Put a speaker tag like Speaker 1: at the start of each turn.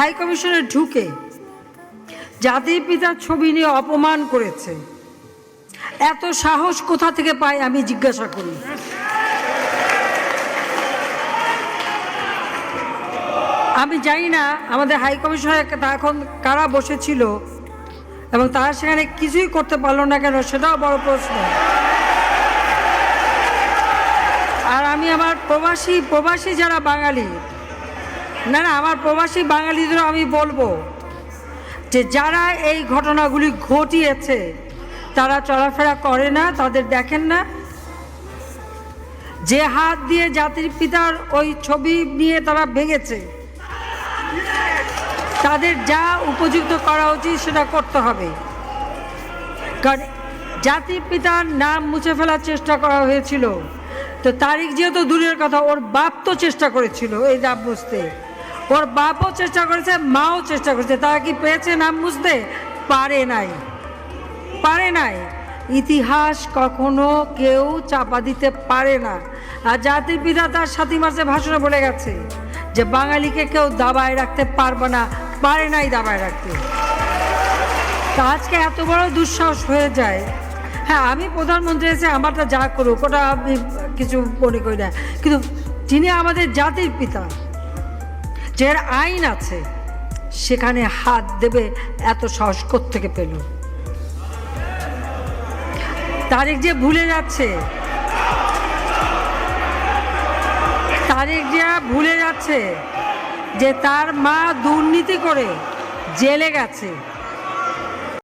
Speaker 1: High কমিশনে ঢুকে জাতির পিতার ছবি নিয়ে অপমান করেছে। এত সাহস কোথা থেকে পায় আমি জিজ্ঞাসা করি। আমি জানি না আমাদের হাই কমিশনে এখন কারা বসেছিল এবং তারা সেখানে কিছুই করতে পারলো না কেন, সেটাও বড় প্রশ্ন। আর আমি আমার প্রবাসী যারা বাঙালি, না আমার প্রবাসী বাঙালিদেরও আমি বলবো যে যারা এই ঘটনাগুলি ঘটিয়েছে তারা চলাফেরা করে না, তাদের দেখেন না। যে হাত দিয়ে জাতির পিতার ওই ছবি নিয়ে তারা ভেঙেছে, তাদের যা উপযুক্ত করা উচিত সেটা করতে হবে। কারণ জাতির পিতার নাম মুছে ফেলার চেষ্টা করা হয়েছিল, তো তারিখ যেহেতু দূরের কথা, ওর বাপ তো চেষ্টা করেছিল এই নাম মুছতে, ওর বাপও চেষ্টা করেছে, মাও চেষ্টা করেছে। তারা কি পেয়েছে নাম মুছতে? পারে নাই। ইতিহাস কখনো কেউ চাপা দিতে পারে না। আর জাতির পিতা তার 7 মার্চে ভাষণে বলে গেছে যে বাঙালিকে কেউ দাবায় রাখতে পারবে না, পারে নাই দাবায় রাখতে। তা আজকে এত বড় দুঃসাহস হয়ে যায়। হ্যাঁ, আমি প্রধানমন্ত্রী এসে আমারটা যা করুক ওটা আমি কিছু মনে করি না, কিন্তু যিনি আমাদের জাতির পিতা, যার আইন আছে, সেখানে হাত দেবে এত সাহস কোত্থেকে পেল? তারিখ যে ভুলে যাচ্ছে, যে তার মা দুর্নীতি করে জেলে গেছে,